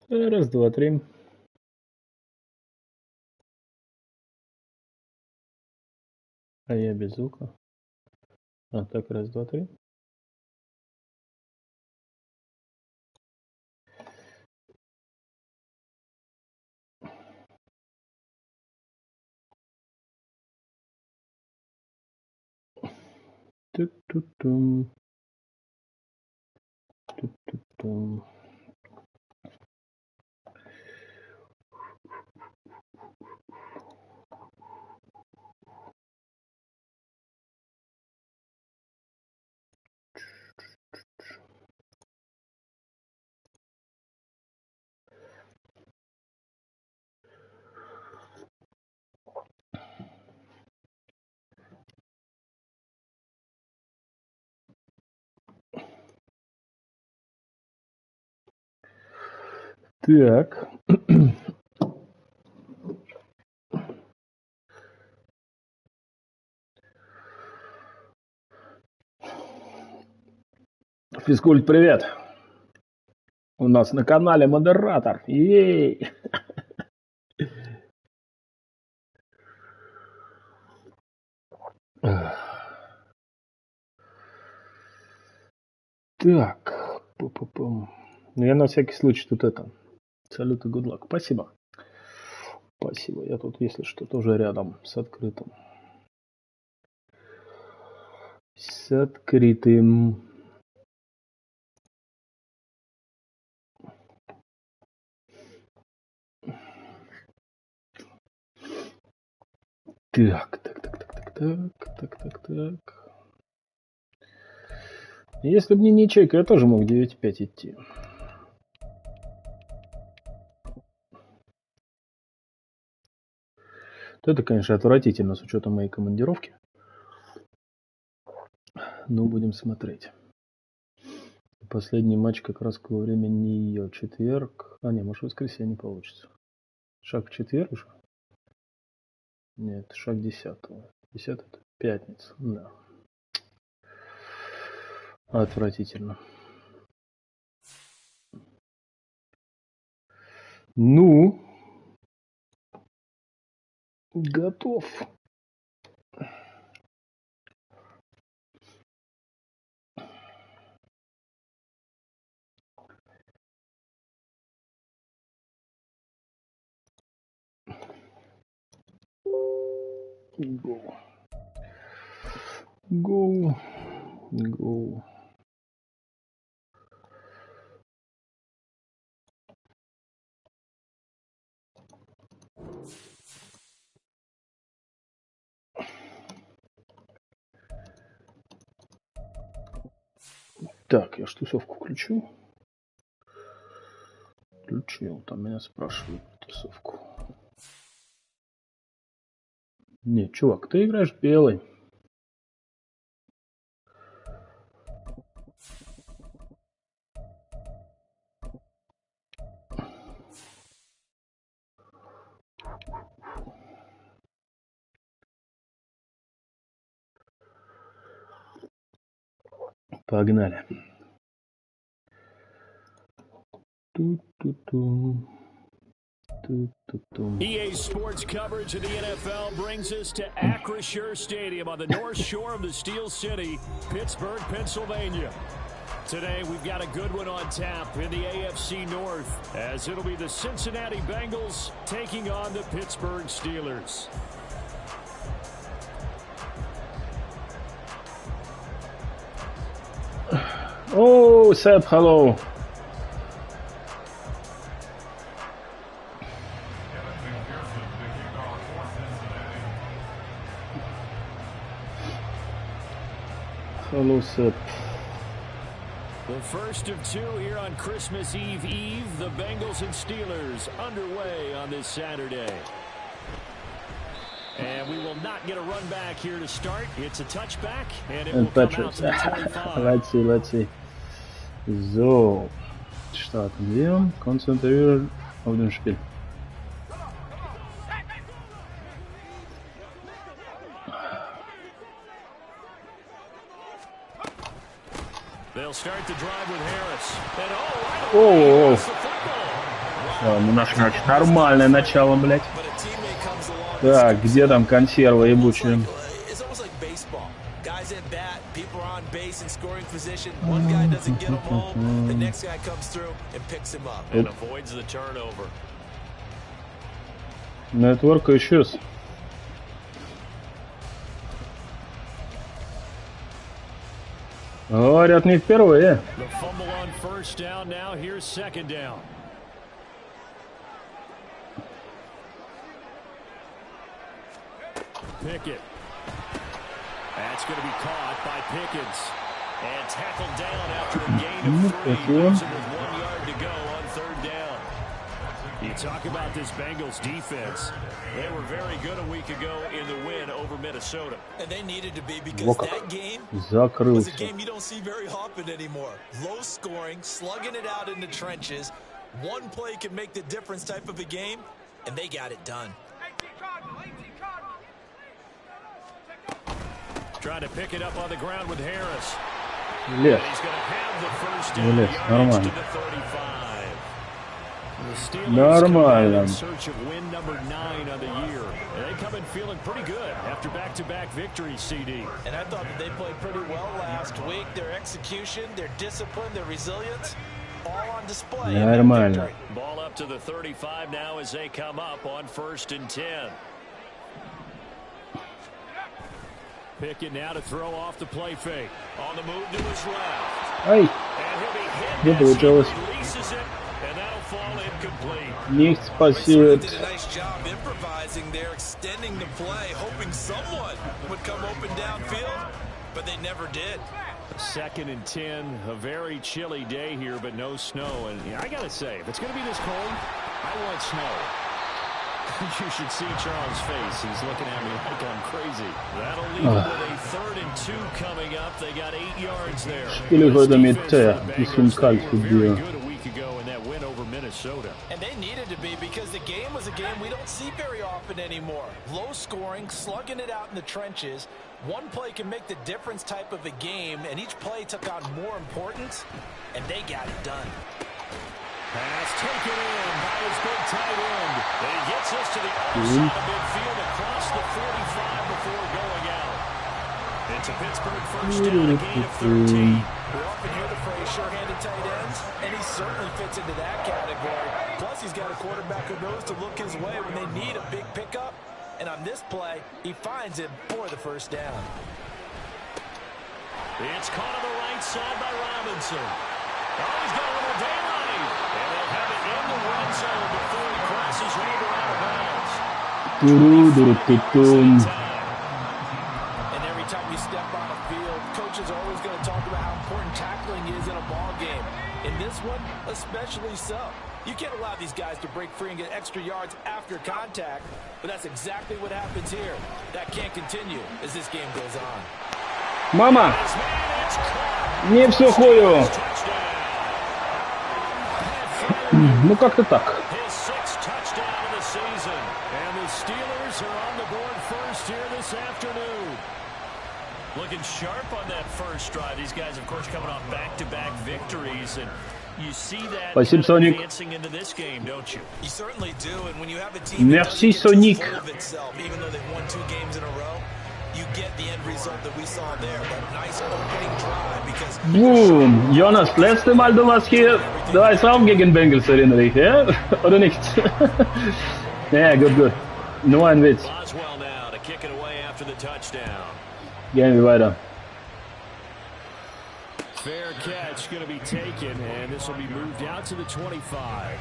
Раз, два, три. А я без звука. А, так, раз, два, три. Ту-ту-тум. Ту-ту-тум. Так. Физкульт, привет. У нас на канале модератор. Ей! Так. Пу-пу-пум. Ну, я на всякий случай тут это. Салют и good luck. Спасибо. Спасибо. Я тут, если что, тоже рядом с открытым. С открытым. Так. Если бы не ячейка, я тоже мог 9.5 идти. Это, конечно, отвратительно с учетом моей командировки. Но будем смотреть. Последний матч как раз во время нее. Четверг. А, не, может, в воскресенье получится. Шаг в четверг уже? Нет, шаг 10-го. 10 это пятница. Да. Отвратительно. Ну, готов. Go. Так, я ж тусовку включу. Включил, там меня спрашивают тусовку. Нет, чувак, ты играешь белый. Погнали. EA Sports coverage of the NFL brings us to Acrisure Stadium on the north shore of the Steel City, Pittsburgh, Pennsylvania. Today, we've got a good one on tap in the AFC North, as it'll be the Cincinnati Bengals taking on the Pittsburgh Steelers. Oh, Seb, hello. Hello, Seb. The first of two here on Christmas Eve. The Bengals and Steelers underway on this Saturday. And we will not get a run back here to start. It's a touchback, and it will come out to the 25. Let's see. So, starten wir. Konzentrieren auf den Spiel. They'll start the drive with Harris. And Oh. the football. Значит, нормальное начало, блядь. Так, где там консерва ебучая? Network issues. Говорят, не впервые. Pickett. That's going to be caught by Pickens. And tackled down after a gain of 3. With 1 yard to go on 3rd down. You talk about this Bengals defense. They were very good a week ago in the win over Minnesota. And they needed to be because that game was a game you don't see very often anymore. Low scoring, slugging it out in the trenches. One play can make the difference type of a game, and they got it done. Trying to pick it up on the ground with Harris. Yes. He's going to have the first down to the 35. The Steelers in search of win number 9 on the year. And they come in feeling pretty good after back-to-back victories, CD. And I thought that they played pretty well last week. Their execution, their discipline, their resilience, all on display. Ball up to the 35 now as they come up on 1st and 10. Pickett now to throw off the play fake. On the move to his left. Ай, не получилось. And that'll fall incomplete. Них спасет. Did a nice job improvising there, extending the play, hoping someone would come open downfield, but they never did. 2nd and 10, a very chilly day here, but no snow. And I gotta say, if it's gonna be this cold, I want snow. You should see Charles' face. He's looking at me like I'm crazy. That'll leave them with a 3rd and 2 coming up. They got 8 yards there. Или водометы, если кальций бьет. Minnesota. And they needed to be because the game was a game we don't see very often anymore. Low scoring, slugging it out in the trenches. One play can make the difference type of a game, and each play took on more importance, and they got it done. Pass taken in by his big tight end. And he gets us to the other side of midfield across the 45 before going out. It's a Pittsburgh first down, a gain of 13. We often hear the phrase sure-handed tight ends, and he certainly fits into that category. Plus, he's got a quarterback who knows to look his way when they need a big pickup. And on this play, he finds him for the first down. It's caught on the right side by Robinson. Oh, he's got a little daylight. And they'll have it in the red zone before he crosses over out of bounds. And every time you step on the field, coaches are always going to talk about how important tackling is in a ball game. In this one, especially so. You can't allow these guys to break free and get extra yards after contact, but that's exactly what happens here. That can't continue as this game goes on. Мама! Не в сухую! Ну как-то так. Looking sharp on that first drive. These guys, of course, coming off back-to-back victories, and you see that advancing into this game, don't you? You certainly do, and when you have a team that doesn't get too full of itself, even though they've won 2 games in a row, you get the end result that we saw there. But nice opening drive because. Boom, Jonas, letzte Mal du warst hier, du warst auch gegen Bengals, erinnere ich, ja? Oder nicht? Ja, gut. Nur ein Witz. Gehen wir weiter. Fair catch going to be taken, and this will be moved out to the 25.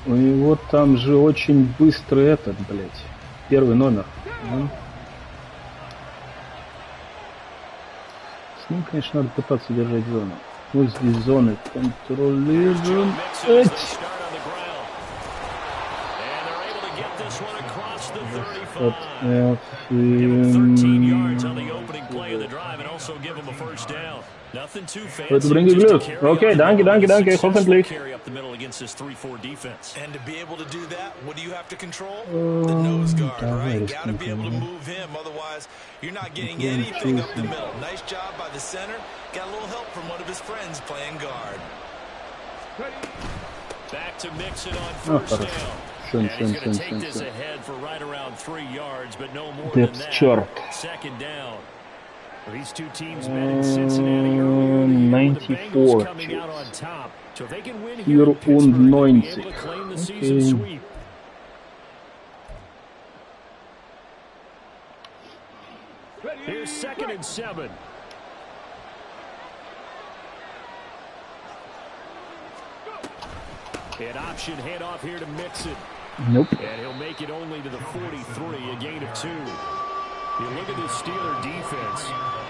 У него там же очень быстрый этот, блядь, первый номер. С ним, конечно, надо пытаться держать зону. Вот здесь зоны контролируем. this one across the 35. Give him 13 yards on the opening play of the drive and also give him a first down. Nothing too fancy. Okay, danke, hoffentlich. Carry up the middle against this 3-4 defense. And to be able to do that, what do you have to control? The nose guard, right? Got to be able to move him. Otherwise, you're not getting anything up the middle. Nice job by the center. Got a little help from one of his friends playing guard. Back to Mixon on first down. And he's going to take this ahead for right around 3 yards, but no more than that. Second down. Well, these two teams met in Cincinnati earlier. 94 coming out on top. So if they can win here in Pittsburgh, they'll be able to claim the season sweep. Here's 2nd and 7. An option handoff here to Mixon. Nope. And he'll make it only to the 43, a gain of 2. You look at this Steeler defense.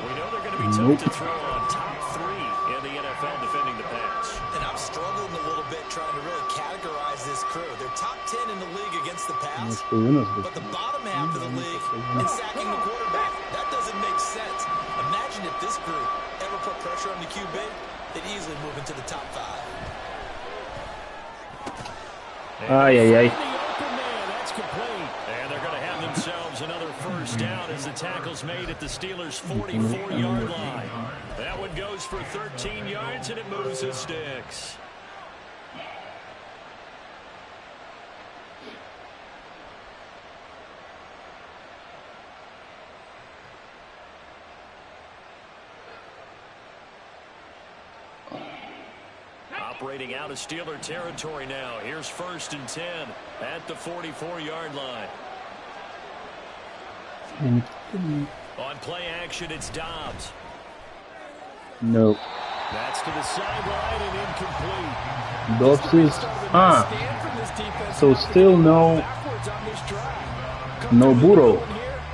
We know they're going to be tough to throw on top 3 in the NFL defending the pass. And I'm struggling a little bit trying to really categorize this crew. They're top 10 in the league against the pass, but the bottom half of the league in sacking the quarterback. That doesn't make sense. Imagine if this group ever put pressure on the QB, they'd easily move into the top 5. That's complete. And they're going to have themselves another first down as the tackle's made at the Steelers' 44-yard line. That one goes for 13 yards, and it moves his sticks. Operating out of Steeler territory now. Here's 1st and 10 at the 44-yard line. On play action, it's Dobbs. No. That's to the sideline and incomplete. Dobbs is... So still no Burrow.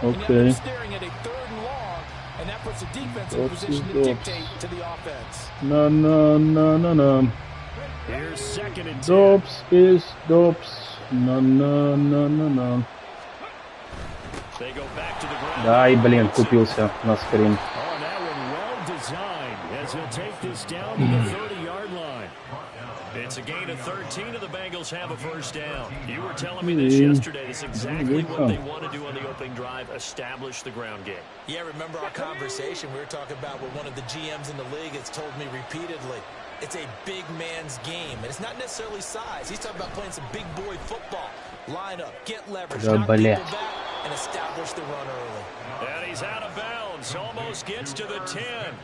Okay. No. Here's 2nd and 10. Dobbs is Dobbs. No. They go back to the ground. Ай, блин, купился на скрин. Oh, that one well designed as he'll take this down to the 30-yard line. It's a gain of 13, and the Bengals have a first down. You were telling me this yesterday. That's exactly what they want to do on the opening drive, establish the ground game. Yeah, remember our conversation? We were talking about what one of the GMs in the league has told me repeatedly. It's a big man's game, and it's not necessarily size. He's talking about playing some big boy football. Line up, get leverage, knock people back, and establish the run early. And he's out of bounds, almost gets to the 10.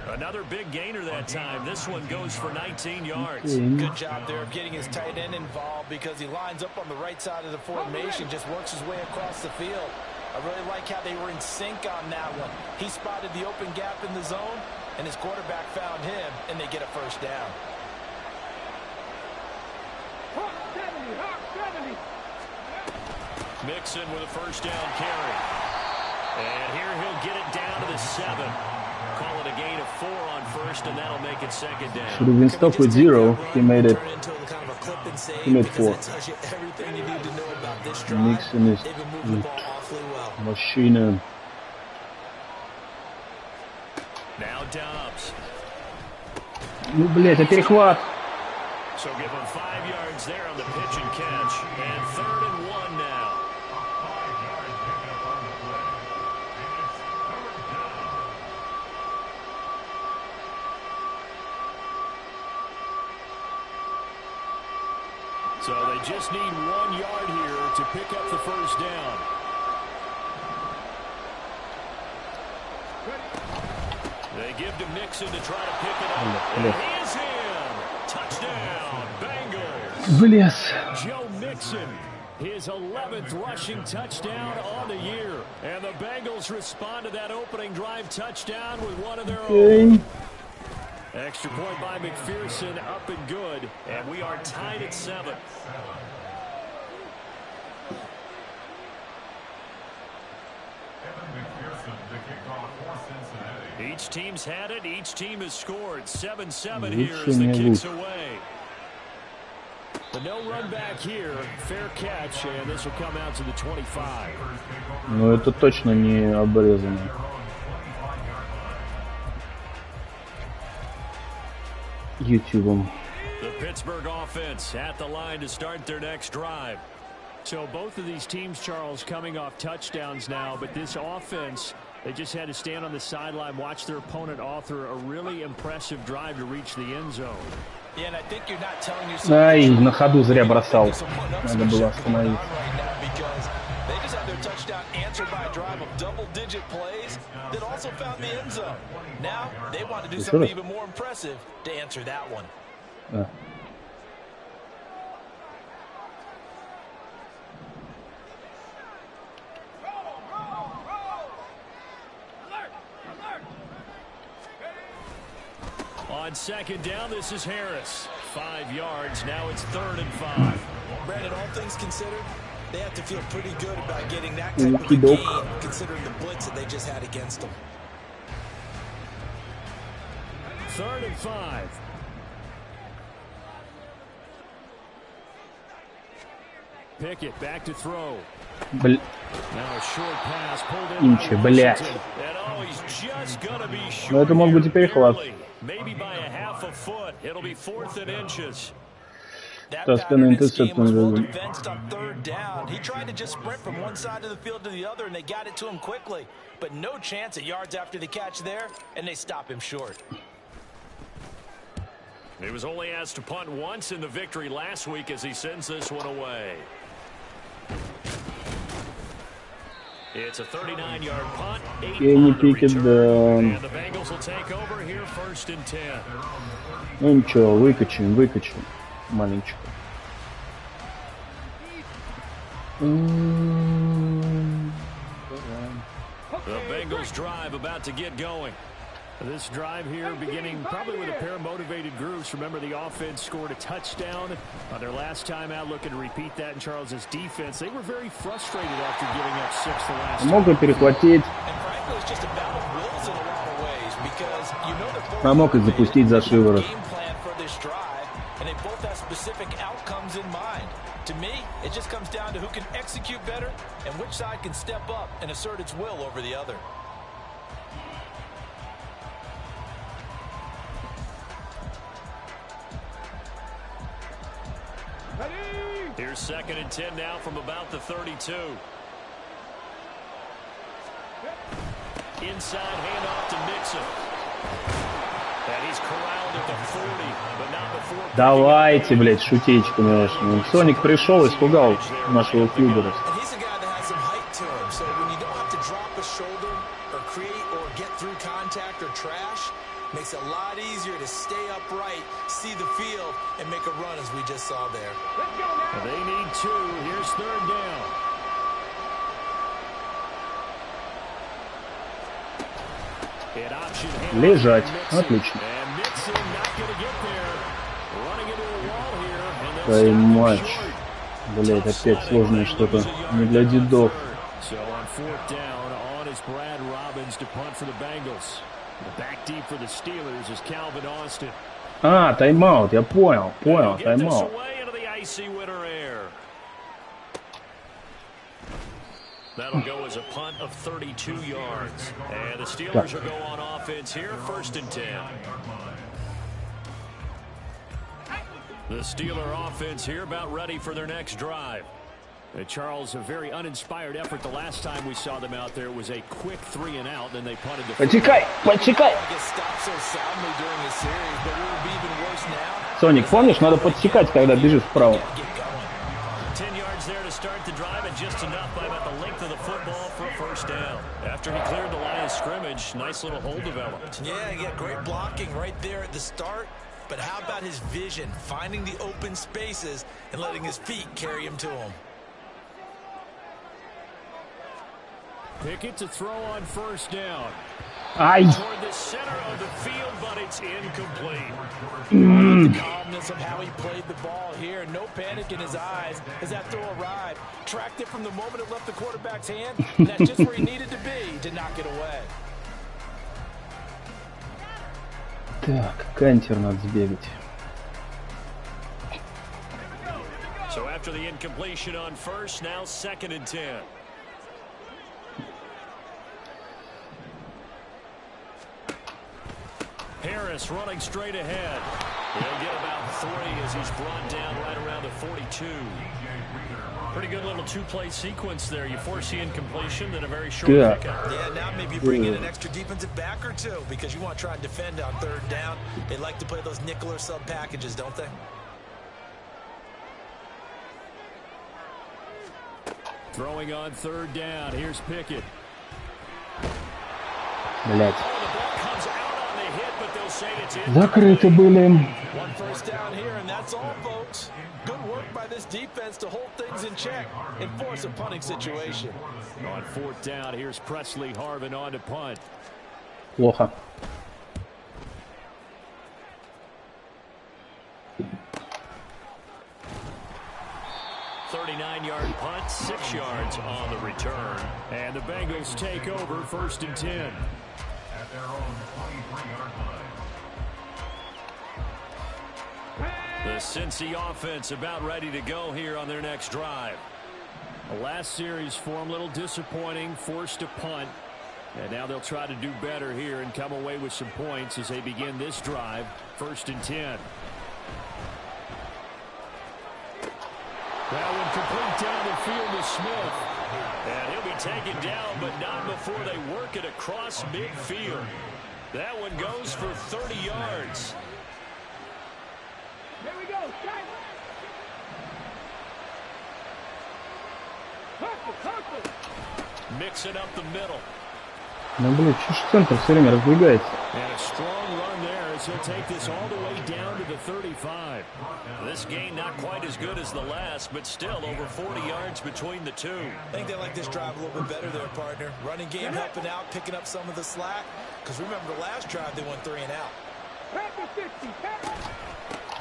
Another big gainer that time. This one goes for 19 yards. Good job there of getting his tight end involved because he lines up on the right side of the formation, just works his way across the field. I really like how they were in sync on that one. He spotted the open gap in the zone, and his quarterback found him, and they get a first down. Mixon with a first down carry. And here he'll get it down to the 7. Call it a gain of 4 on first, and that'll make it second down. Should have been stuck with 0. He made it. He made 4. Mixon is machine. Now Dobbs. Ну, блядь, а перехват. So give him 5 yards there on the pitch and catch. And 3rd and 1 now. So they just need 1 yard here to pick up the first down. They give to Mixon to try to pick it up. And he is in. Touchdown, Bengals. Joe Mixon, his 11th rushing touchdown on the year. And the Bengals respond to that opening drive touchdown with one of their own. Extra point by McPherson, up and good. And we are tied at 7. Each team's had it. Each team has scored. 7-7 here as the kick's away. Ну это точно не обрезано. YouTube'ом. The Pittsburgh offense at the line to start their next drive. So both of these teams, Charles, coming off touchdowns now, but this offense, they just had to stand on the sideline, watch their opponent author a really impressive drive to reach the end zone. Yeah, and I think you're not telling yourself. Ай, на ходу зря бросал. Надо было остановить. They just had their touchdown answered by a drive of double-digit plays that also found the end zone. Now they want to do something even more impressive to answer that one. On second down, this is Harris. 5 yards. Now it's 3rd and 5. Brandon, all things considered, they have to feel pretty good about getting that type of a gain, considering the blitz that they just had against them. 3rd and 5. Pickett back to throw. Now a short pass pulled in. Инчи, блядь. Ну это мог быть и перехват. Maybe by a half a foot. It'll be 4th and inches. That pattern in this game was well defensed on 3rd down. He tried to just sprint from one side of the field to the other, and they got it to him quickly. But no chance at yards after the catch there, and they stop him short. He was only asked to punt once in the victory last week as he sends this one away. It's a 39-yard punt, 8 return, and the Bengals will take over here 1st and 10. Ну ничего, выкачаем. Маленечко. The Bengals drive about to get going. This drive here beginning probably with a pair of motivated groups. Remember, the offense scored a touchdown on their last time out, looking to repeat that in Charles's defense. They were very frustrated after giving up 6 the last time. Мог и перехватить. А мог и запустить за шиворот. And they both have specific outcomes in mind. To me, it just comes down to who can execute better and which side can step up and assert its will over the other. Here's 2nd and 10 now from about the 32. Inside handoff to Mixon. And he's corralled at the 40, but not before. Давайте, блядь, шутечками. Соник пришел, испугал нашего Филдера. Makes it a lot easier to stay upright, see the field, and make a run as we just saw there. They need 2. Here's 3rd down. Лежать. Отлично. Тайм-матч. Блять, опять сложное что-то. Не для дедов. А, тайм-аут, я понял, тайм-аут. That'll go as a punt of 32 yards. And the Steelers will go on offense here, 1st and 10. The Steeler offense here about ready for their next drive. Charles, a very uninspired effort the last time we saw them out there was a quick 3 and out, then they punted the Почекай. Соник, помнишь, надо подсекать, когда бежишь вправо. 10 yards there to start the drive and just enough by about the length of the football for a 1st down. After he cleared the line of scrimmage, nice little hole developed. Yeah, he got great blocking right there at the start. But how about his vision, finding the open spaces and letting his feet carry him to him? Pickett to throw on 1st down. Ай! Toward the center of the field, but it's incomplete. The calmness of how he played the ball here. No panic in his eyes as that throw arrived. Tracked it from the moment it left the quarterback's hand. And that's just where he needed to be to knock it away. Так, кантер надо сбегать. So after the incompletion on first, now 2nd and 10. Harris running straight ahead. He'll get about 3 as he's brought down right around the 42. Pretty good little two-play sequence there. You force the incompletion, then a very short pickup. Yeah, now maybe you bring in an extra defensive back or two because you want to try and defend on 3rd down. They like to play those nickel or sub packages, don't they? Throwing on 3rd down. Here's Pickett. Блять. Закрыты были. 1 first down here, and that's all, folks. Good work by this defense to hold things in check and force a punting situation. On 4th down, here's Presley Harvin on to punt. Плохо. 39-yard punt, 6 yards on the return. And the Bengals take over 1st and 10. At their own 23-yard line. The Cincy offense about ready to go here on their next drive. The last series for them a little disappointing, forced a punt. And now they'll try to do better here and come away with some points as they begin this drive, 1st and 10. That one complete down the field to Smith. And he'll be taken down, but not before they work it across midfield. That one goes for 30 yards. Here we go. Mixing up the middle. Ну, блин, чушь центр все время раздвигается. And a strong run there as he'll take this all the way down to the 35. This game not quite as good as the last, but still over 40 yards between the two. I think they like this drive a little bit better there, partner. Running game helping out, picking up some of the slack. Because remember the last drive, they went 3 and out.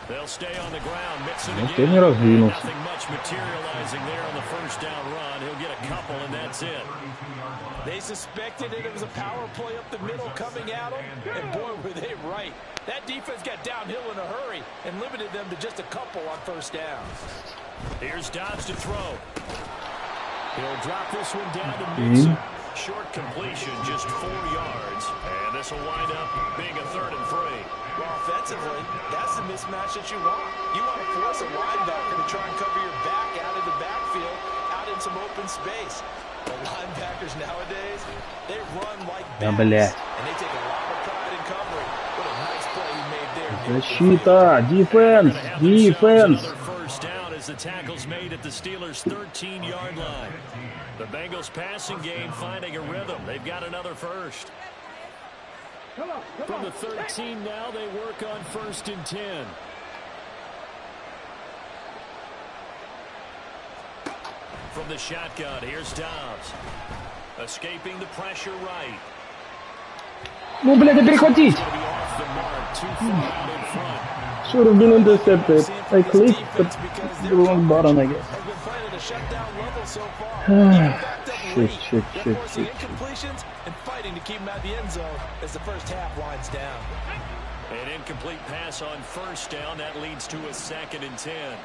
They'll stay on the ground, mixing again. Nothing much materializing there on the 1st down run. He'll get a couple, and that's it. They suspected it was a power play up the middle coming at them, and boy, were they right. That defense got downhill in a hurry and limited them to just a couple on 1st down. Here's Dobbs to throw. He'll drop this one down to Mixon. Short completion, just 4 yards. And this will wind up being a 3rd and 3. Well, offensively, that's the mismatch that you want. You want to force a linebacker to try and cover your back out of the backfield, out in some open space. The linebackers nowadays, they run like bats, and they take a lot of pride in covering. What a nice play he made there. Защита, defense. Another 1st down as the tackle's made at the Steelers' 13-yard line. The Bengals passing game finding a rhythm. They've got another 1st. From the 13 now, they work on 1st and 10. From the shotgun, here's Dobbs. Escaping the pressure right. Ну, блядь, перехватить. Should have been intercepted. I clicked the wrong button, I guess. Shit. Incompletions and fighting to keep him out of the end zone as the 1st half winds down. An incomplete pass on 1st down. That leads to a 2nd and 10.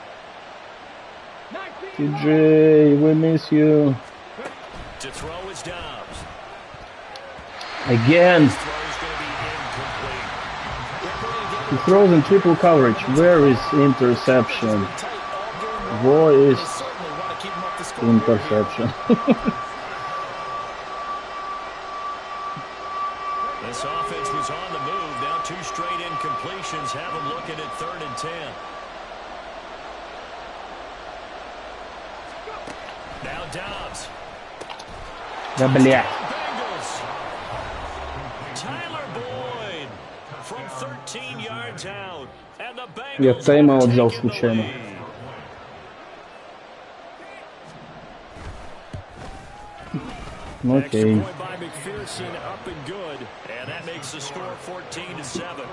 TJ, we miss you. To throw is Dobbs. Again. He throws in triple coverage. Where is interception? Where is interception? This offense was on the move. Now 2 straight incompletions have them looking at 3rd and 10. Now Dobbs. Да, блядь. Tyler Boyd from 13 yards out. And the Bengals Я тайм-аут взял случайно. Окей. By McPherson up and good. And that makes the score 14-7.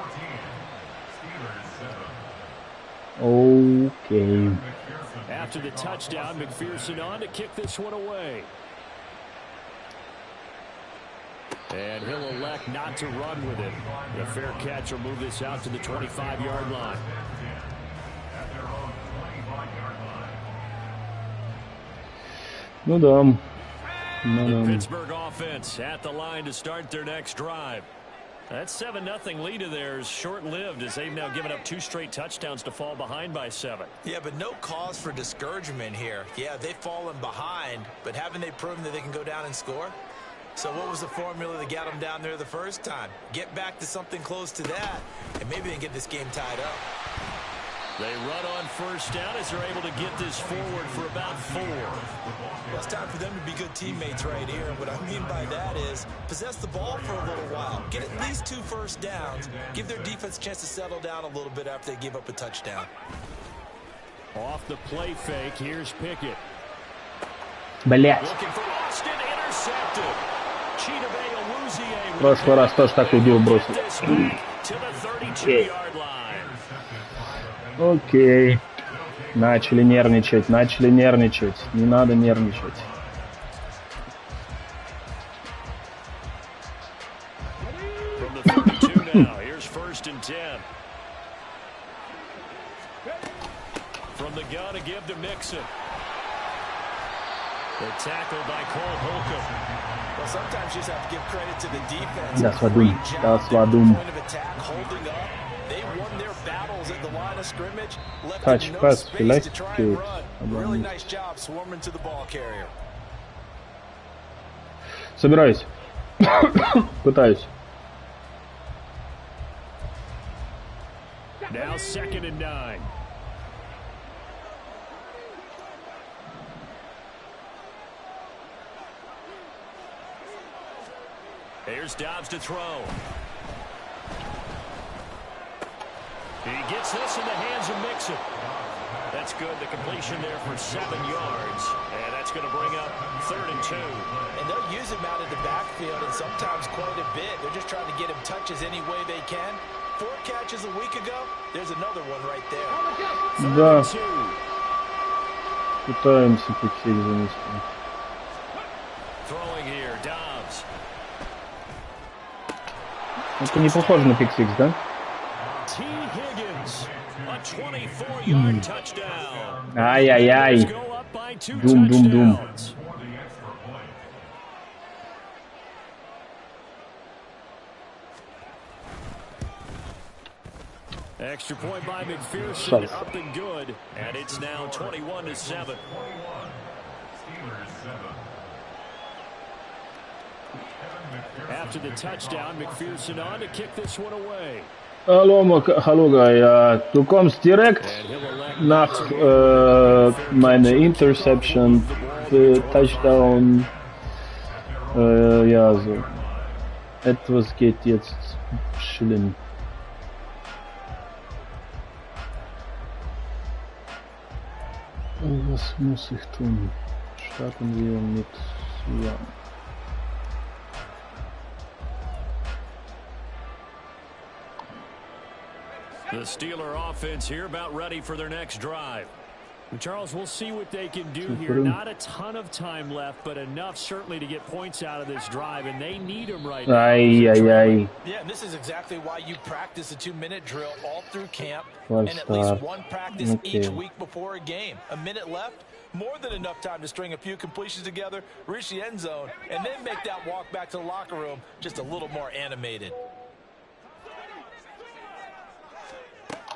Okay. After the touchdown, McPherson on to kick this one away. And he'll elect not to run with it. The fair catch will move this out to the 25-yard line. Ну да. The Pittsburgh offense at the line to start their next drive. That 7-0 lead of theirs short-lived as they've now given up 2 straight touchdowns to fall behind by 7. Yeah, but no cause for discouragement here. Yeah, they've fallen behind, but haven't they proven that they can go down and score? So what was the formula that got them down there the first time? Get back to something close to that, and maybe they can get this game tied up. They run on first down as they're able to get this forward for about 4. Well, it's time for them to be good teammates right here. What I mean by that is possess the ball for a little while. Get at least 2 first downs. Give their defense a chance to settle down a little bit after they give up a touchdown. Off the play fake, here's Pickett. Блять. Looking for Austin, intercepted. В прошлый раз тоже так убил, бросил. Окей. Начали нервничать. Не надо нервничать. Das war dumm. Touch-pass vielleicht geht, aber nicht. Собираюсь. Пытаюсь. Now 2nd and 9. Here's Dobbs to throw. He gets this in the hands of Mixon. That's good. The completion there for 7 yards. And that's going to bring up 3rd and 2. And they'll use him out of the backfield, and sometimes quite a bit. They're just trying to get him touches any way they can. 4 catches a week ago. There's another one right there. Да. Пытаемся пиксик занести. Throwing here, Dobbs. Это не похоже на пиксикс, да? Ай-яй-яй. Дум-дум-дум. Extra point by McPherson, up and good, and it's now 21-7. After the touchdown, McPherson on to kick this one away. Hallo Guy, du kommst direkt nach meiner Interception, Touchdown, ja so. Etwas geht jetzt schlimm. Was muss ich tun? Starten wir mit ja. The Steeler offense here about ready for their next drive. And Charles, we'll see what they can do here. Not a ton of time left, but enough certainly to get points out of this drive, and they need them right now. Yeah, and this is exactly why you practice a 2-minute drill all through camp, and at least one practice each week before a game. A minute left, more than enough time to string a few completions together, reach the end zone, and then make that walk back to the locker room just a little more animated.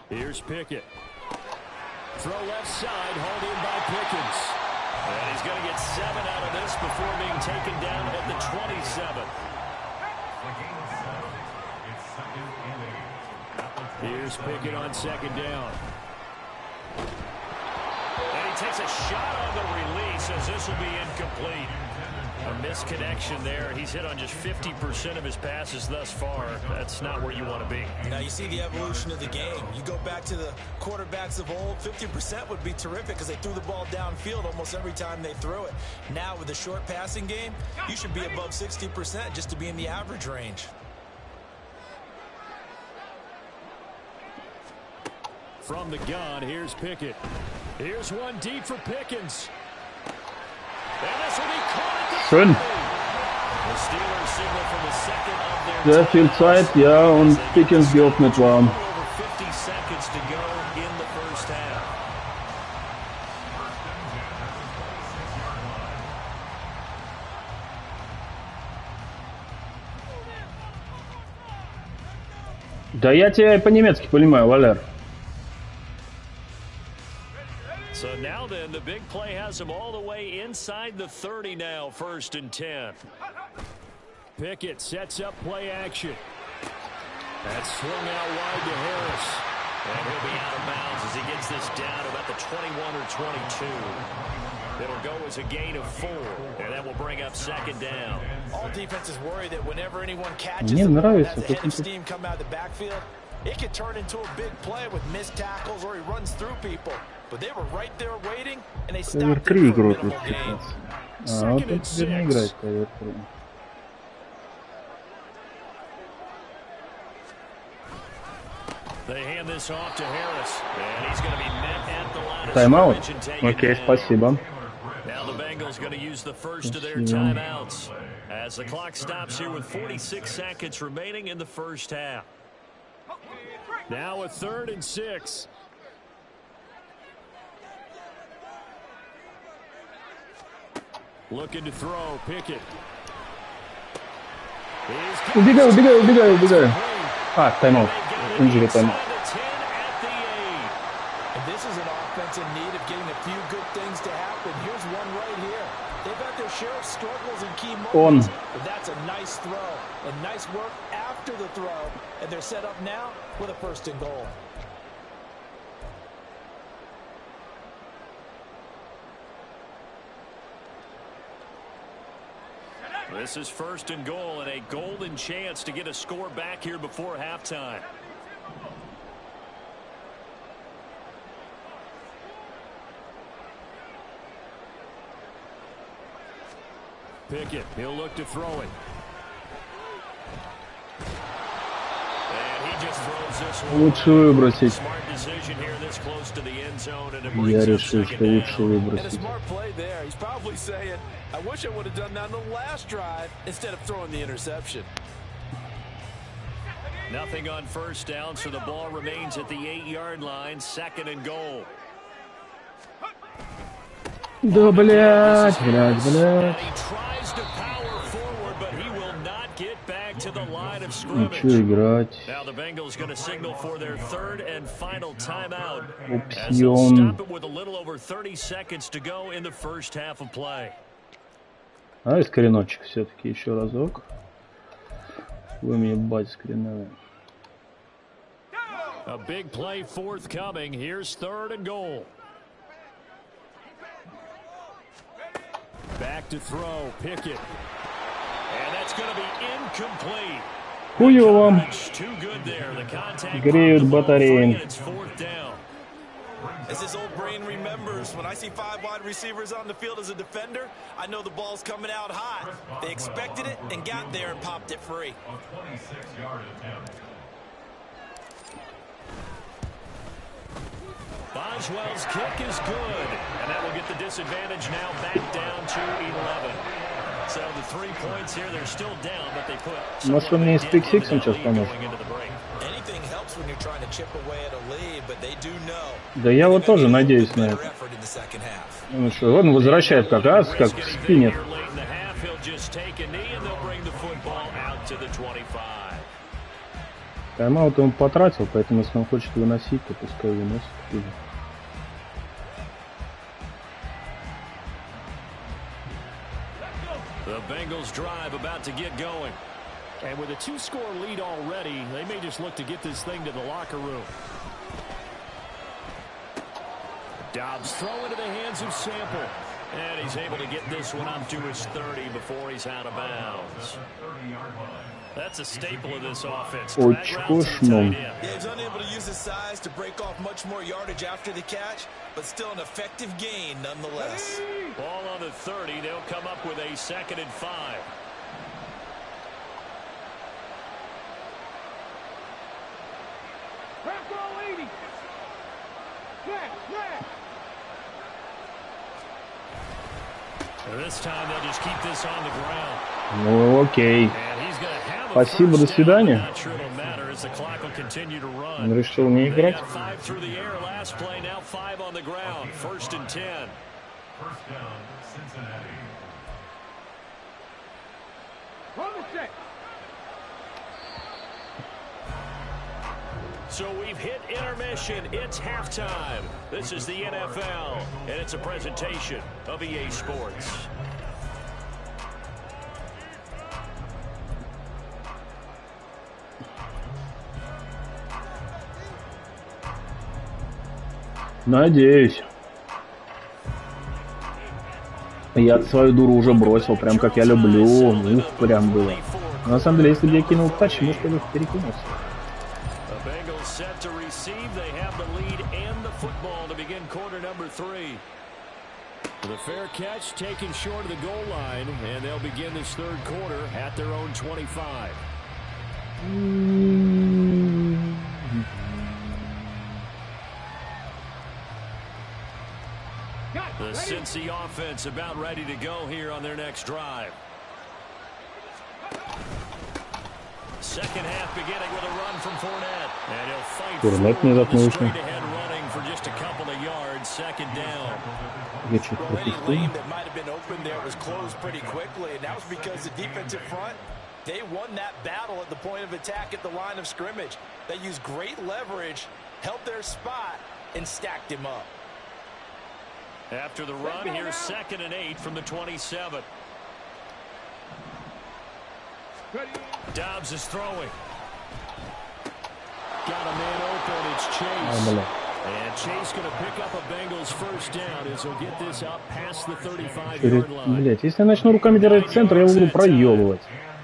Here's Pickett. Throw left side, hauled in by Pickens. And he's going to get 7 out of this before being taken down at the 27. Here's Pickett on 2nd down. And he takes a shot on the release as this will be incomplete. A misconnection there. He's hit on just 50% of his passes thus far. That's not where you want to be. Now you see the evolution of the game. You go back to the quarterbacks of old, 50% would be terrific because they threw the ball downfield almost every time they threw it. Now with the short passing game, you should be above 60% just to be in the average range. From the gun, here's Pickett. Here's one deep for Pickens. And this will be caught at the Schön. The Steelers signal from the second of their Sehr viel Zeit, ja, und Pickens geöffnet war. Over 50 seconds to go in the first half. Да я тебя по-немецки понимаю, Валер. So now then, the big play has him all the way inside the 30 now, 1st and 10. Pickett sets up play action. That's swung out wide to Harris. And he'll be out of bounds as he gets this down to about the 21 or 22. It'll go as a gain of 4, and that will bring up 2nd down. All defenses worry that whenever anyone catches the ball and has a head of steam come out of the backfield, it could turn into a big play with missed tackles or he runs through people. But they were right there waiting, and they stopped it for a minimal gain. 2nd and 6. They hand this off to Harris, and he's going to be met at the line of Тайм-аут? scrimmage and taken Окей, down. спасибо. Now the Bengals going to use the first of their timeouts as the clock stops here with 46 seconds remaining in the first half. Now a 3rd and 6. Looking to throw, Pickett. Убегаю. А, тайм-аут. Инжури тайм-аут. This is an offense in need of getting a few good things to happen. Here's one right here. They've had their share of struggles in key moments, but that's a nice throw. And nice work after the throw. And they're set up now with a 1st and goal. This is 1st and goal and a golden chance to get a score back here before halftime. Pickett, he'll look to throw it. And he just throws this one. Лучше выбросить. Smart decision here this close to the end zone, and it Я brings up решил, 2nd что лучше down. And a выбросить. smart play there. He's probably saying, I wish I would have done that on the last drive instead of throwing the interception. Nothing on 1st down, so the ball remains at the 8-yard line, 2nd and goal. Да, блядь. And he tries to power forward, but he will not get back to the line of Ну scrimmage. что играть? Now the Bengals going to signal for their 3rd and final timeout as they'll stop it with a little over 30 seconds to go in the first half of play. А, скриночек все-таки еще разок. Вы мне бать скриновые. A big play forthcoming. Here's 3rd and goal. Back to throw, Pickett. And that's going to be incomplete. Хуё вам. Too good there. The contact Греют батареи. it's 4th down. As his old brain remembers, when I see 5 wide receivers on the field as a defender, I know the ball's coming out hot. They expected it and got there and popped it free. Boswell's kick is good, and that will get the disadvantage now back down to 11. So the 3 points here, they're still down, but they put Может, он мне из пик-сиксом сейчас поможет. Anything helps when you're trying to chip away at a lead, but they do know. Да я вот тоже надеюсь на это. Ну что, он возвращает как раз, как спиннер. Тайм-аут он потратил, поэтому если он хочет выносить, то пускай выносит. The Bengals drive about to get going. And with a 2-score lead already, they may just look to get this thing to the locker room. Dobbs throw into the hands of Sample. And he's able to get this one up to his 30 before he's out of bounds. That's a staple of this offense. Yeah, he's unable to use his size to break off much more yardage after the catch, but still an effective gain nonetheless. Ball on the 30. They'll come up with a 2nd and 5. This time they'll just keep this on the ground. Ну окей. Спасибо, до свидания. Он решил не играть. So we've hit intermission. It's halftime. This is the NFL, and it's a presentation of EA Sports. Надеюсь. Я свою дуру уже бросил, прям как я люблю. Ух, прям было. Но на самом деле, если бы я кинул тач, может, я бы перекинулся. The fair catch taken short of the goal line, and they'll begin this third quarter at their own 25. The Cincy offense about ready to go here on their next drive. Second half beginning with a run from Fournette. And he'll fight forward with straight ahead running for just a couple of yards. Second down. Well, any lane that might have been open there was closed pretty quickly, and that was because the defensive front, they won that battle at the point of attack at the line of scrimmage. They used great leverage, held their spot, and stacked him up. After the run, here's 2nd and 8 from the 27. Dobbs is throwing. Got a man open. It's Chase. And Chase going to pick up a Bengals first down as he'll get this up past the 35-yard line. Блять, если я начну руками держать центр, я буду проебывать.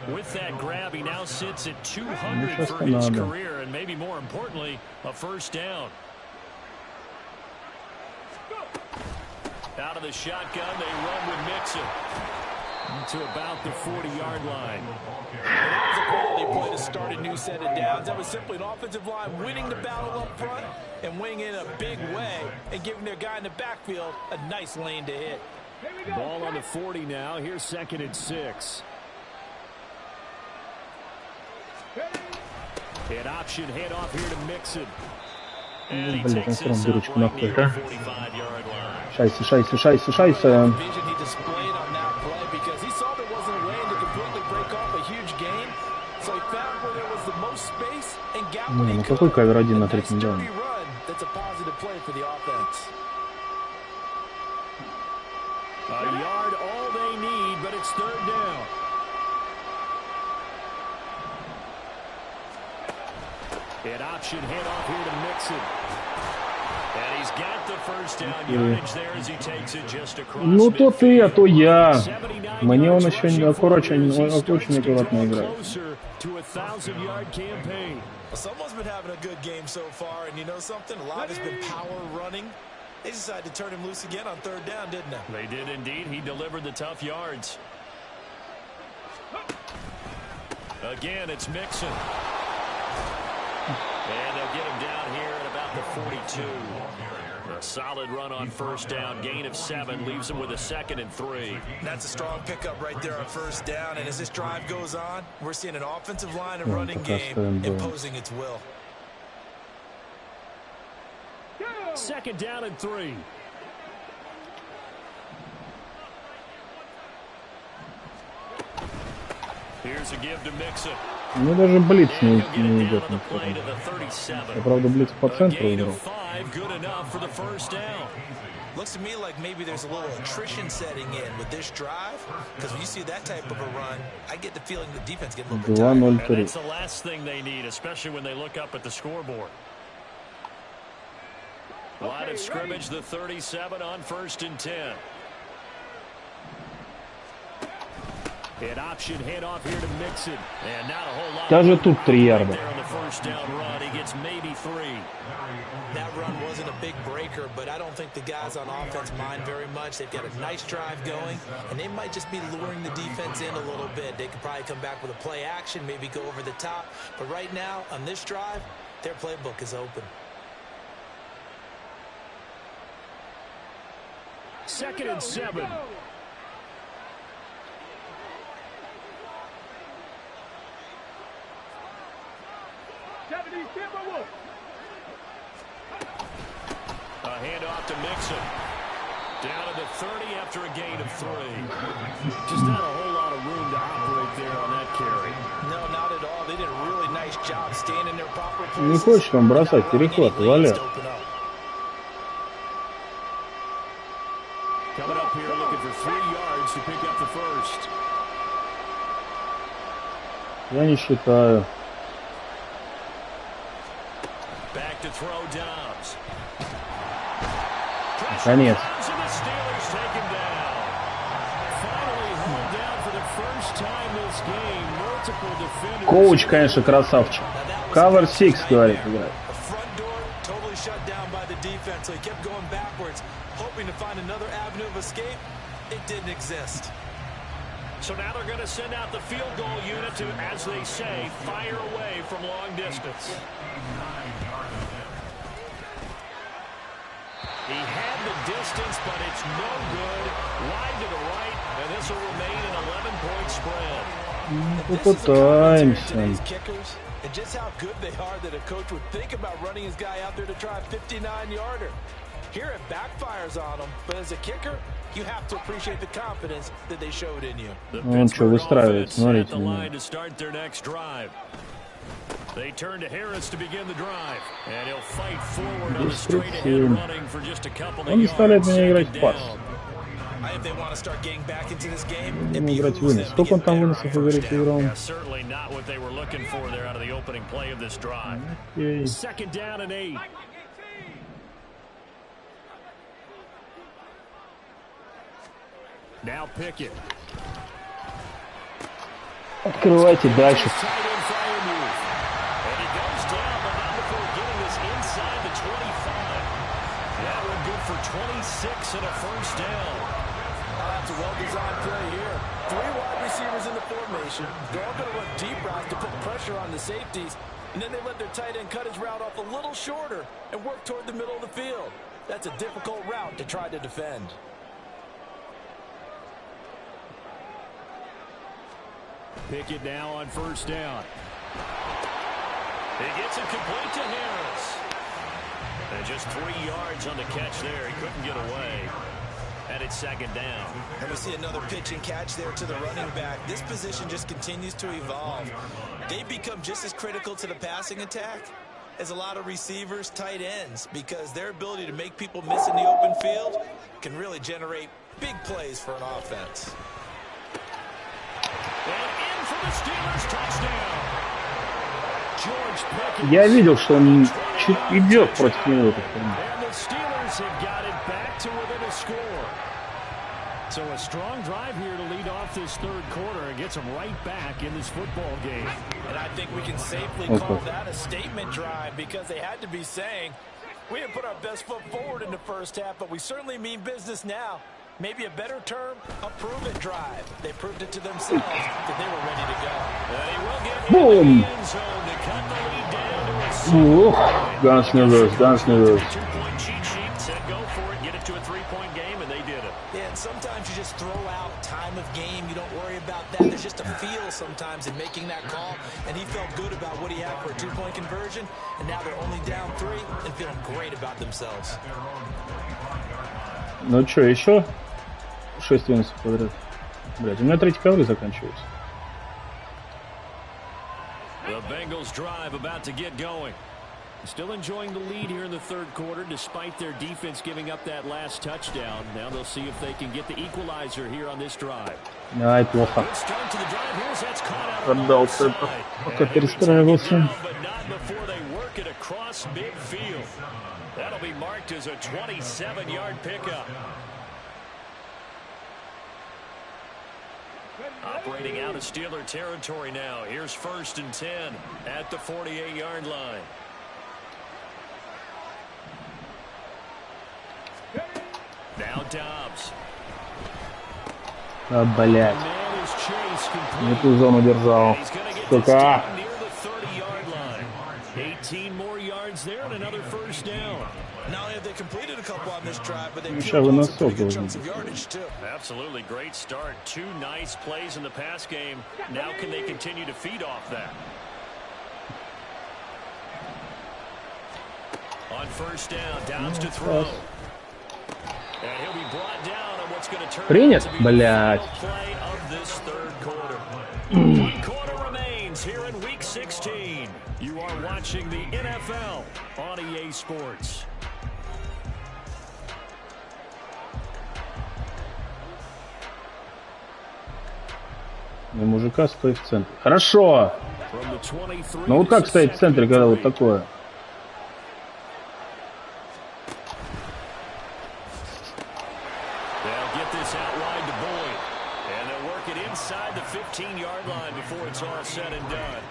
With that grab, he now sits at 200 for his career, and maybe more importantly, a first down. Out of the shotgun, they run with Mixon to about the 40-yard line. And that was a quality play to start a new set of downs. That was simply an offensive line winning the battle up front and winning in a big way and giving their guy in the backfield a nice lane to hit. Ball on the 40 now. Here's 2nd and 6. An option handoff here to Mixon. And he takes this up right near the 45-yard line. Scheiße. Ну какой кавер 1 на 3-м дауне? A yard all they need, but it's 3rd down. An option handoff here to Mixon. And he's got the first down yardage there as he takes it just across. Ну то ты, а то я. Мне он еще не очень аккуратно играет. Someone's been having a good game so far, and you know something? A lot has been power running. They decided to turn him loose again on 3rd down, didn't they? They did indeed. He delivered the tough yards. Again, it's Mixon. And they'll get him down here at about the 42. A solid run on first down. Gain of 7 leaves him with a 2nd and 3. That's a strong pickup right there on first down. And as this drive goes on, we're seeing an offensive line and running game imposing its will. 2nd down and 3. Here's a give to Mixon. Мне даже блиц не идет. Я, правда, блиц по центру играл. Looks to me like maybe there's a little attrition setting in with this drive, because when you see that type of a run, I get the feeling the defense get a little bit tired. And that's the last thing they need, especially when they look up at the scoreboard. Line of scrimmage, the 37 on 1st and 10. An option handoff here to Mixon. And not a whole lot. Даже тут 3 ярда. There on the first down run, he gets maybe 3. That run wasn't a big breaker, but I don't think the guys on offense mind very much. They've got a nice drive going, and they might just be luring the defense in a little bit. They could probably come back with a play action, maybe go over the top. But right now, on this drive, their playbook is open. 2nd and 7. A handoff to Mixon. Down to the 30 after a gain of 3. Just not a whole lot of room to operate there on that carry. No, not at all. They did a really nice job staying in their proper places. Не хочешь там бросать перехват, Валя? Coming up here looking for 3 yards to pick up the first. Я не считаю. Back to throw Dobbs. Наконец. Коуч, конечно, красавчик. Cover 6, говорит, играть. So now they're going to send out the field goal unit to, as they say, fire away from long distance. He had the distance, but it's no good. Wide to the right, and this will remain an 11-point spread. Попытаемся. And just how good they are that a coach would think about running his guy out there to try a 59-yarder. Here it backfires on him, but as a kicker, you have to appreciate the confidence that they showed in you. Он что выстраивает, смотрите. They turn to Harris to begin the drive, and he'll fight forward on the straight ahead running for just a couple of yards. If they want to start getting back into this game, Сколько он там выносов играл? Certainly not what they were looking for there out of the opening play of this drive. Second down and 8. Now Pickett. Открывайте дальше. For 26 and a first down. That's a well-designed play here. 3 wide receivers in the formation. They're all going to run deep routes to put pressure on the safeties, and then they let their tight end cut his route off a little shorter and work toward the middle of the field. That's a difficult route to try to defend. Pickett now on first down. He gets it complete to Harris. And just 3 yards on the catch there. He couldn't get away. And it's second down. And we see another pitch and catch there to the running back. This position just continues to evolve. They've become just as critical to the passing attack as a lot of receivers, tight ends, because their ability to make people miss in the open field can really generate big plays for an offense. And in for the Steelers touchdown. Я видел, что он чуть идет против него. So a strong drive here to lead off this third quarter and gets them right back in this football game. And I think we can safely call that a statement drive because they had to be saying, we didn't put our best foot forward in the first half, but we certainly mean business now. Maybe a better term, a prove-it drive. They proved it to themselves that they were ready to go. Boom! Guns nervous, guns nervous. Two-point cheat sheet said go for it, get it to a 3-point game, and they did it. Yeah, and sometimes you just throw out time of game. You don't worry about that. There's just a feel sometimes in making that call, and he felt good about what he had for a 2-point conversion, and now they're only down 3 and feeling great about themselves. Ну что, еще 6 выносов подряд. Блядь, у меня третий ковры заканчиваются. The Bengals drive about to get going. Still enjoying the lead here in the third quarter, despite their defense giving up that last touchdown. Now they'll see if they can get the equalizer here on this drive. Ай, плохо. Отдался, пока перестраивался. That'll be marked as a 27-yard pickup. Operating out of Steeler territory now. Here's 1st and 10 at the 48-yard line. Now Dobbs. А, блядь. Не ту зону держал. Сука. 18 more yards there and another first down. Not only have they completed a couple on this drive, but they've good chunks of yardage too. Absolutely great start. 2 nice plays in the pass game. Now can they continue to feed off that? On first down, Downs to throw. And he'll be brought down on what's going to turn out to be the final play of this third quarter. One quarter remains here in Week 16. You are watching the NFL on EA Sports. И мужика стоит в центре. Хорошо! Ну вот как стоять в центре, когда вот такое? Inside the 15-yard line before it's all said and done.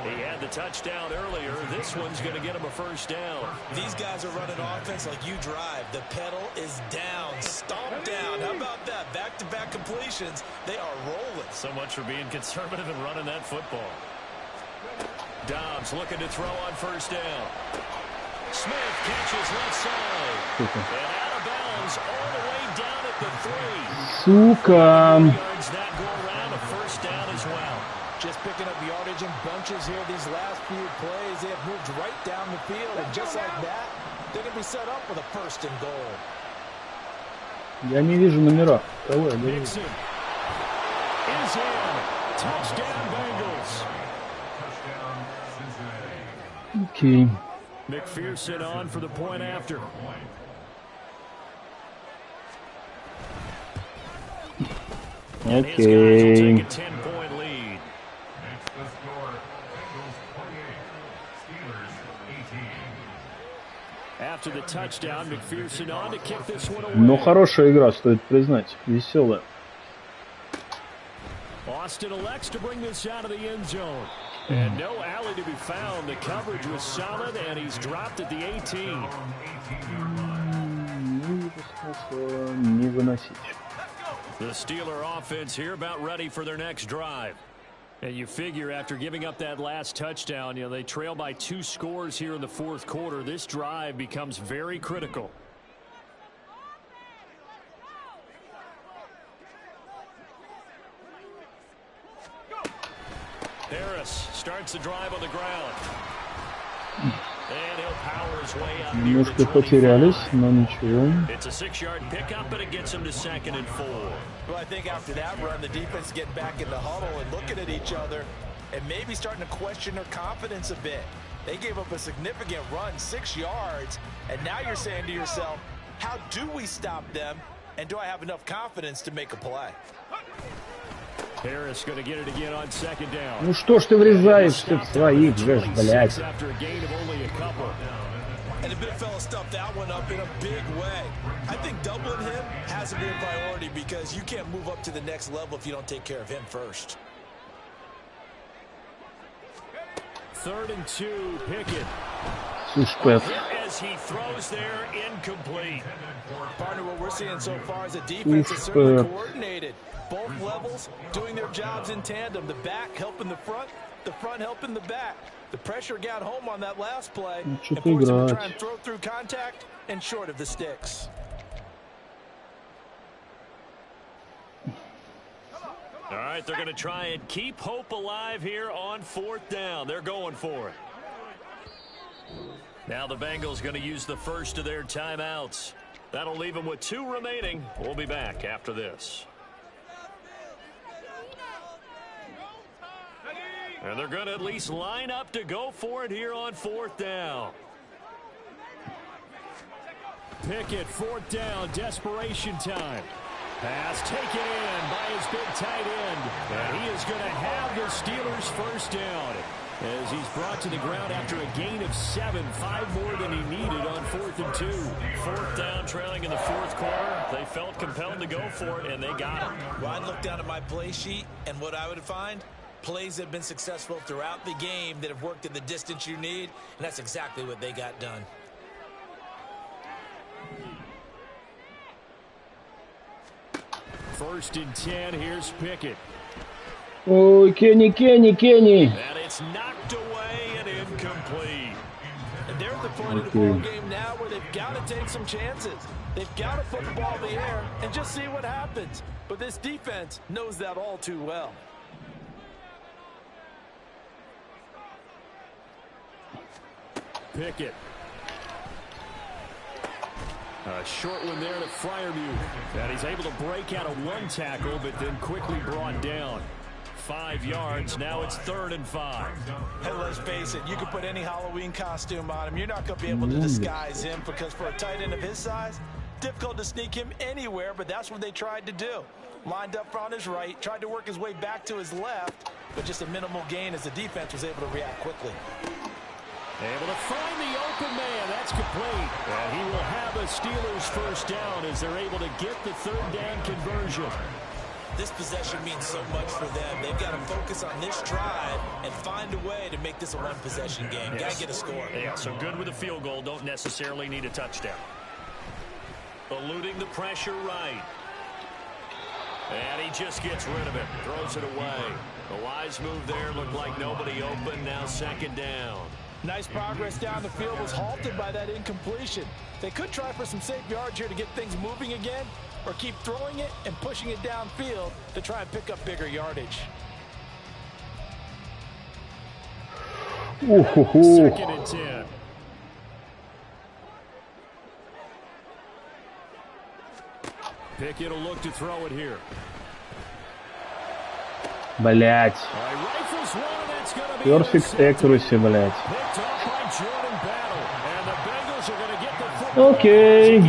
He had the touchdown earlier. This one's going to get him a first down. These guys are running offense like you drive. The pedal is down, stomped down. How about that? Back-to-back completions. They are rolling. So much for being conservative and running that football. Dobbs looking to throw on first down. Smith catches left side. And out of bounds all the way down at the 3. Сука! Just picking up yardage in bunches here these last few plays. They have moved right down the field, and just like that, they're going to be set up with a first and goal. Я не вижу номера. Кого я вижу? Touchdown Bengals. Окей. McPherson on for the point after. Окей. Но хорошая игра, стоит признать. Веселая. Austin elects to bring this out of the end zone. And no alley to be found. The coverage was solid, and he's dropped at the 18. Не выносить. The Steeler offense here about ready for their next drive. And you figure after giving up that last touchdown, you know, they trail by 2 scores here in the fourth quarter. This drive becomes very critical. Harris starts the drive on the ground. And he'll power his way up. Немножко потерялись, но ничего. It's a 6-yard pickup, but it gets him to 2nd and 4. Well, I think after that run, the defense getting back in the huddle and looking at each other and maybe starting to question their confidence a bit. They gave up a significant run, 6 yards, and now you're saying to yourself, how do we stop them, and do I have enough confidence to make a play? Harris going to get it again on 2nd down. Ну что ж ты врезаешься в своих же, блядь. And the big fella stuffed that one up in a big way. I think doubling him has to be a priority because you can't move up to the next level if you don't take care of him first. 3rd and 2, Pickett. As he throws there, incomplete. Partner, what we're seeing so far is a defense is certainly coordinated. Both levels doing their jobs in tandem. The back helping the front helping the back. The pressure got home on that last play and forced him to try and throw through contact and short of the sticks. All right, they're going to try and keep hope alive here on 4th down. They're going for it. Now the Bengals going to use the first of their timeouts. That'll leave them with 2 remaining. We'll be back after this. And they're going to at least line up to go for it here on 4th down. Pickett, 4th down, desperation time. Pass taken in by his big tight end. And he is going to have the Steelers first down as he's brought to the ground after a gain of 7, 5 more than he needed on 4th and 2. 4th down, trailing in the 4th quarter. They felt compelled to go for it, and they got it. Well, I'd look down at my play sheet, and what I would find, plays that have been successful throughout the game that have worked in the distance you need, and that's exactly what they got done. First and 10, here's Pickett. Ой, Kenny. And it's knocked away and incomplete. And they're at the point of the ball game now where they've got to take some chances. They've got to put the ball in the air and just see what happens. But this defense knows that all too well. Pickett. A short one there to Freiermuth. And he's able to break out of 1 tackle, but then quickly brought down. 5 yards. Now it's 3rd and 5. Hey, let's face it, you can put any Halloween costume on him. You're not going to be able to disguise him because for a tight end of his size, difficult to sneak him anywhere, but that's what they tried to do. Lined up on his right, tried to work his way back to his left, but just a minimal gain as the defense was able to react quickly. Able to find the open man. That's complete. And he will have a Steelers first down as they're able to get the 3rd down conversion. This possession means so much for them. They've got to focus on this drive and find a way to make this a one-possession game. Got to get a score. Yeah, so good with a field goal. Don't necessarily need a touchdown. Eluding the pressure right. And he just gets rid of it. Throws it away. A wise move there. Looked like nobody open. Now 2nd down. Nice progress down the field was halted by that incompletion. They could try for some safe yards here to get things moving again, or keep throwing it and pushing it downfield to try and pick up bigger yardage. 2nd and 10. Pickett will look to throw it here. Блять. Perfect accuracy, блять. Okay.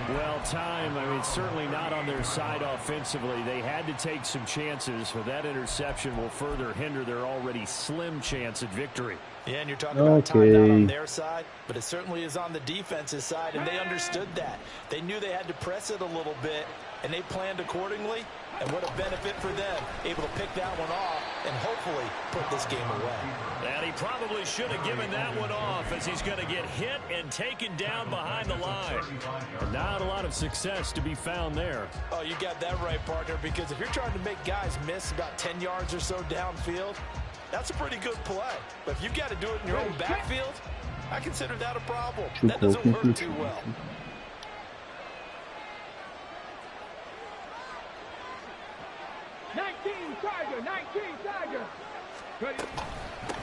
Well, time, I mean, certainly not on their side offensively. They had to take some chances, but that interception will further hinder their already slim chance at victory. Yeah, and you're talking about time not on their side, but it certainly is on the defense's side, and they understood that. They knew they had to press it a little bit, and they planned accordingly, and what a benefit for them, able to pick that one off and hopefully put this game away. And he probably should have given that one off as he's going to get hit and taken down behind the line. Not a lot of success to be found there. Oh, you got that right, partner, because if you're trying to make guys miss about 10 yards or so downfield, that's a pretty good play. But if you've got to do it in your own backfield, I consider that a problem. That doesn't work too well.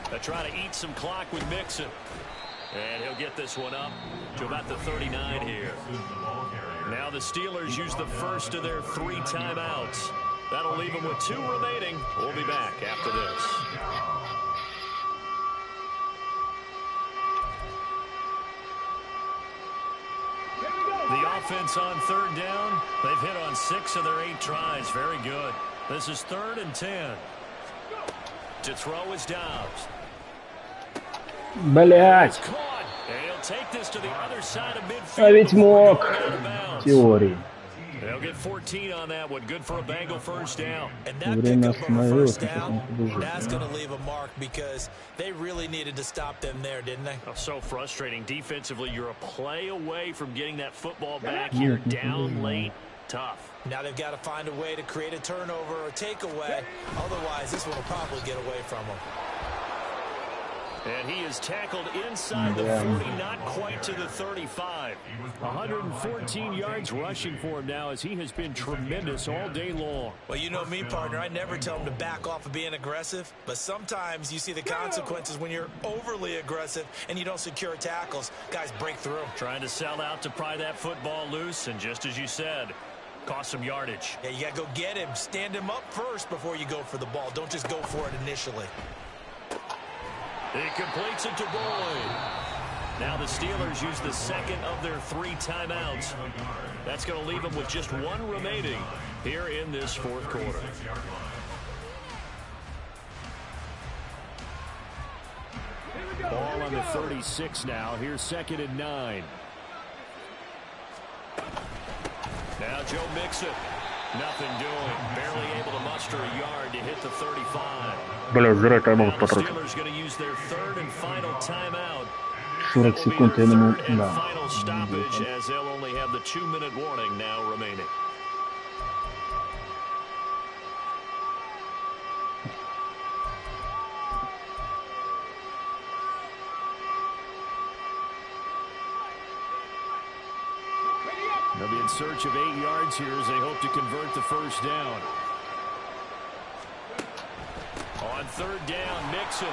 They're trying to eat some clock with Mixon. And he'll get this one up to about the 39 here. Now the Steelers use the first of their 3 timeouts. That'll leave them with 2 remaining. We'll be back after this. The offense on 3rd down. They've hit on 6 of their 8 tries. Very good. This is 3rd and 10. To throw is Dobbs. Блять. He'll take this to the other side of midfield. А ведь мог. В теории. They'll get 14 on that one. Good for a Bengal first down. And that pickup of a first down, that's going to leave a mark because they really needed to stop them there, didn't they? Oh, so frustrating. Defensively, you're a play away from getting that football back here down late. Tough. Now they've got to find a way to create a turnover or takeaway. Otherwise, this one will probably get away from them. And he is tackled inside the 40, not quite to the 35. 114 yards rushing for him now as he has been tremendous all day long. Well, you know me, partner. I never tell him to back off of being aggressive. But sometimes you see the consequences when you're overly aggressive and you don't secure tackles. Guys break through. Trying to sell out to pry that football loose. And just as you said, cost some yardage. Yeah, you got to go get him. Stand him up first before you go for the ball. Don't just go for it initially. He completes it to Boyd. Now the Steelers use the second of their 3 timeouts. That's going to leave them with just 1 remaining here in this 4th quarter. Ball on the 36 now. Here's 2nd and 9. Now Joe Mixon. Nothing doing. Barely able to muster a yard to hit the 35. Бля, зря таймаут The потратил. Steelers going to use their 3rd and final timeout. 40 секунд, я думаю, да. Final stoppage as they'll only have the 2-minute warning now remaining. They'll be in search of 8 yards here as they hope to convert the first down. On 3rd down, Mixon.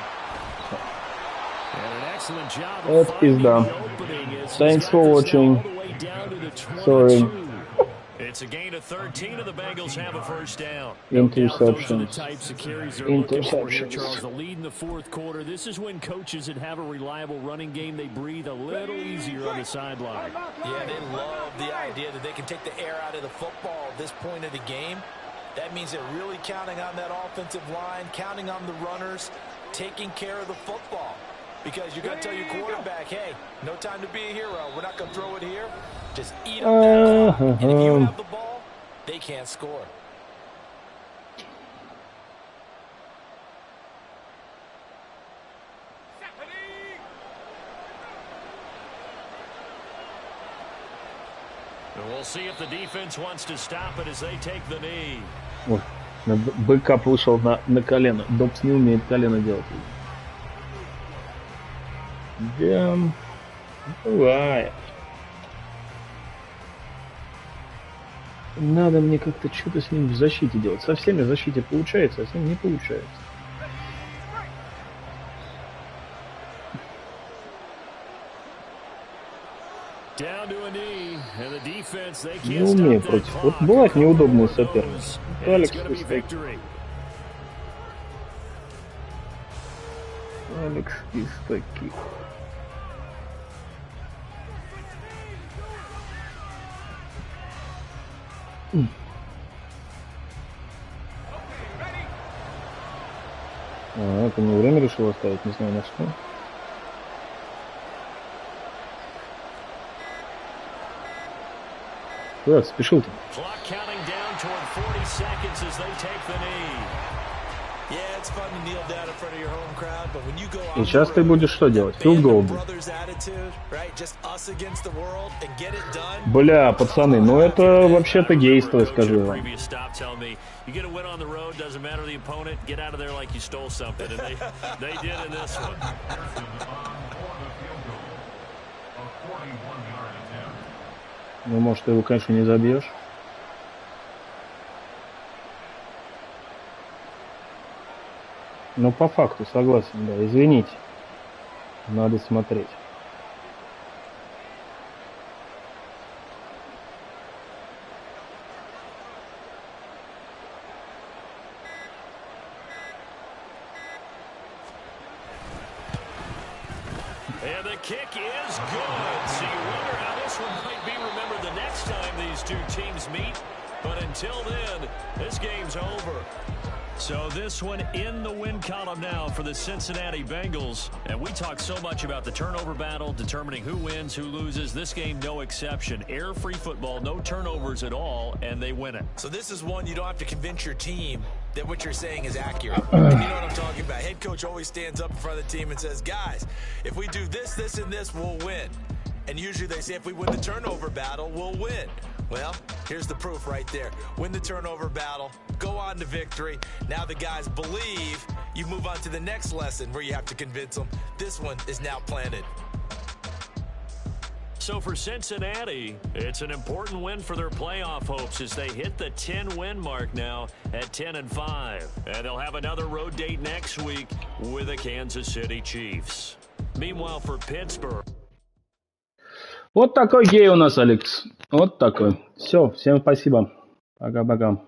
And an excellent job of finding the opening. Thanks for watching. Sorry. It's It's a gain of 13, and the Bengals have a first down. Interceptions. Those are the types of carries they're looking for here, Charles. The lead in the fourth quarter. This is when coaches that have a reliable running game, they breathe a little easier on the sideline. Yeah, they love the idea that they can take the air out of the football at this point of the game. That means they're really counting on that offensive line, counting on the runners, taking care of the football. Because you're going to tell your quarterback, hey, no time to be a hero. We're not going to throw it here. Just eat up that clock. And if you have the ball, they can't score. And we'll see if the defense wants to stop it as they take the knee. Ой, бэкап вышел на колено. Добс не умеет колено делать. Да, бывает. Надо мне как-то что-то с ним в защите делать. Со всеми в защите получается, а с ним не получается. Не умею против. Вот бывает неудобный соперник. Алекс из таких. Алекс из таких. Это не время решил оставить, не знаю на что. Куда ты спешил-то? И сейчас ты будешь что делать? Филд-гол. Бля, пацаны, ну это вообще-то гейство, скажу вам. Ну, может, ты его, конечно, не забьешь. Но по факту согласен, да, извините. Надо смотреть. And the kick is good. So you wonder how this one might be remembered the next time these two teams meet. But until then, this game's over. So this one in the win column now for the Cincinnati Bengals. And we talk so much about the turnover battle, determining who wins, who loses. This game, no exception. Air-free football, no turnovers at all, and they win it. So this is one you don't have to convince your team that what you're saying is accurate. And you know what I'm talking about. Head coach always stands up in front of the team and says, guys, if we do this, this, and this, we'll win. And usually they say if we win the turnover battle, we'll win. Well, here's the proof right there. Win the turnover battle, go on to victory. Now the guys believe. You move on to the next lesson where you have to convince them. This one is now planted. So for Cincinnati, it's an important win for their playoff hopes as they hit the 10-win mark now at 10-5. And they'll have another road date next week with the Kansas City Chiefs. Meanwhile, for Pittsburgh. Вот такой гей у нас, Алекс. Вот такой. Все, всем спасибо. Пока-пока.